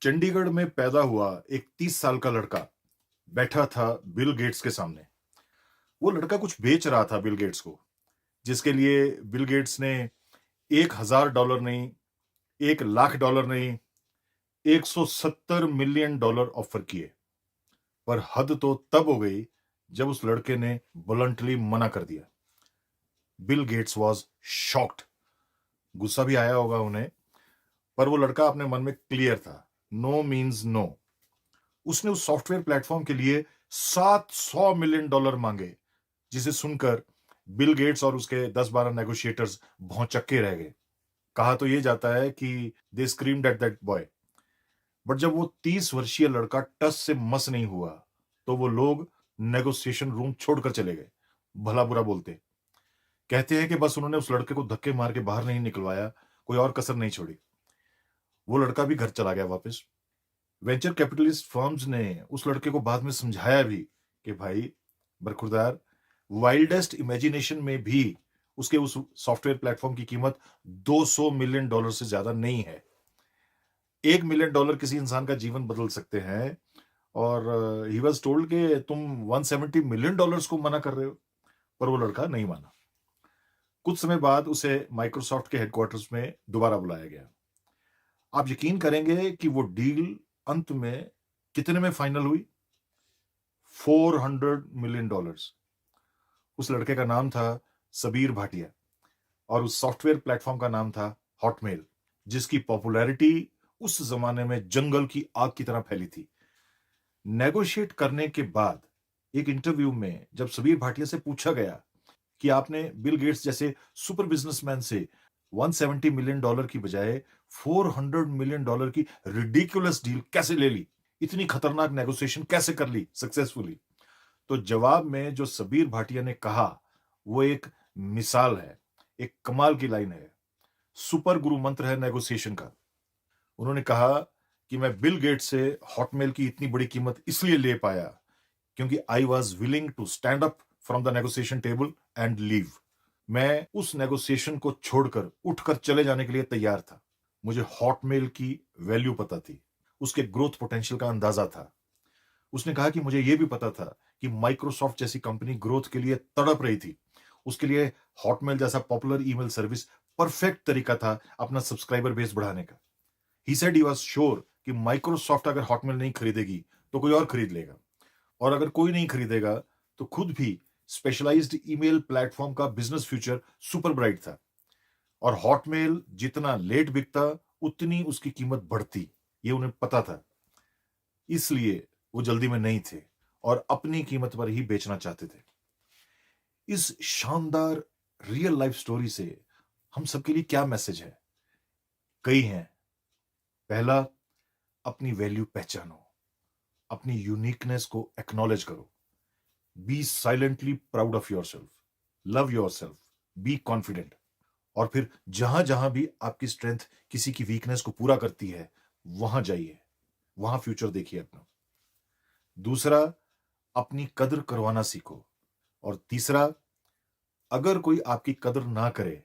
चंडीगढ़ में पैदा हुआ एक 30 साल का लड़का बैठा था बिल गेट्स के सामने। वो लड़का कुछ बेच रहा था बिल गेट्स को, जिसके लिए बिल गेट्स ने $1,000 नहीं, $1,00,000 नहीं, $170 मिलियन ऑफर किए। पर हद तो तब हो गई जब उस लड़के ने ब्लंटली मना कर दिया। Bill Gates was shocked. गुस्सा भी आया होगा उन्हें, पर वो लड़का अपने मन में क्लियर था। No means no. उसने उस सॉफ्टवेयर प्लेटफॉर्म के लिए $700 मिलियन मांगे, जिसे सुनकर बिल गेट्स और उसके 10-12 नेगोशिएटर्स भौचक्के रह गए। कहा तो ये जाता है कि they screamed at that boy. But जब वो 30 वर्षीय लड़का टस से मस नहीं हुआ, तो वो लोग नेगोशिएशन रूम छोड़कर चले गए। भला बुरा बोलते कहते हैं कि बस उन्होंने उस लड़के को धक्के मार के बाहर नहीं निकलवाया, कोई और कसर नहीं छोड़ी। वो लड़का भी घर चला गया वापस। वेंचर कैपिटलिस्ट फर्म्स ने उस लड़के को बाद में समझाया भी कि भाई बरखुरदार, वाइल्डेस्ट इमेजिनेशन में भी उसके उस सॉफ्टवेयर प्लेटफॉर्म की कीमत $200 मिलियन से ज्यादा नहीं है। $1 मिलियन किसी इंसान का जीवन बदल सकते हैं, और ही वॉज टोल्ड कि तुम $170 मिलियन को मना कर रहे हो। पर वो लड़का नहीं माना। कुछ समय बाद उसे माइक्रोसॉफ्ट के हेडक्वार्टर्स में दोबारा बुलाया गया। आप यकीन करेंगे कि वो डील अंत में कितने में फाइनल हुई? $400 मिलियन। उस लड़के का नाम था सबीर भाटिया, और उस सॉफ्टवेयर प्लेटफॉर्म का नाम था हॉटमेल, जिसकी पॉपुलैरिटी उस जमाने में जंगल की आग की तरह फैली थी। नेगोशिएट करने के बाद एक इंटरव्यू में जब सबीर भाटिया से पूछा गया कि आपने बिल गेट्स जैसे सुपर बिजनेसमैन से $170 मिलियन की बजाय $400 मिलियन की रिडिकुलस डील कैसे ले ली, इतनी खतरनाक नेगोशिएशन कैसे कर ली सक्सेसफुली, तो जवाब में जो सबीर भाटिया ने कहा वो एक मिसाल है, एक कमाल की लाइन है, सुपर गुरु मंत्र है नेगोशिएशन का। उन्होंने कहा कि मैं बिल गेट्स से हॉटमेल की इतनी बड़ी कीमत इसलिए ले पाया क्योंकि I was willing to stand up from the negotiation table and leave. मैं उस नेगोशिएशन को छोड़कर उठकर चले जाने के लिए तैयार था। मुझे हॉटमेल की वैल्यू पता थी, उसके ग्रोथ पोटेंशियल का अंदाजा था। उसने कहा कि मुझे यह भी पता था कि माइक्रोसॉफ्ट जैसी कंपनी ग्रोथ के लिए तड़प रही थी। उसके लिए हॉटमेल जैसा पॉपुलर ईमेल सर्विस परफेक्ट तरीका था अपना सब्सक्राइबर बेस बढ़ाने का। He said he was sure कि माइक्रोसॉफ्ट अगर हॉटमेल नहीं खरीदेगी तो कोई और खरीद लेगा, और अगर कोई नहीं खरीदेगा तो खुद भी स्पेशलाइज्ड ईमेल प्लेटफॉर्म का बिजनेस फ्यूचर सुपर ब्राइट था। और हॉटमेल जितना लेट बिकता उतनी उसकी कीमत बढ़ती, ये उन्हें पता था। इसलिए वो जल्दी में नहीं थे और अपनी कीमत पर ही बेचना चाहते थे। इस शानदार रियल लाइफ स्टोरी से हम सबके लिए क्या मैसेज है? कई हैं। पहला, अपनी वैल्यू पहचानो, अपनी यूनिकनेस को एक्नॉलेज करो, be silently proud of yourself, love yourself, be confident. और फिर जहां जहां भी आपकी स्ट्रेंथ किसी की वीकनेस को पूरा करती है, वहां जाइए, वहां फ्यूचर देखिए अपना। दूसरा, अपनी कदर करवाना सीखो। और तीसरा, अगर कोई आपकी कदर ना करे,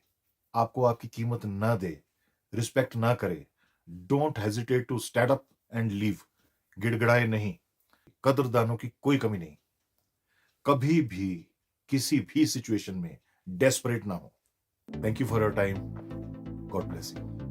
आपको आपकी कीमत ना दे, रिस्पेक्ट ना करे, don't hesitate to stand up and leave. गिड़गिड़ाए नहीं, कदरदानों की कोई कमी नहीं। कभी भी किसी भी सिचुएशन में डेस्परेट ना हो। Thank you for your time. God bless you.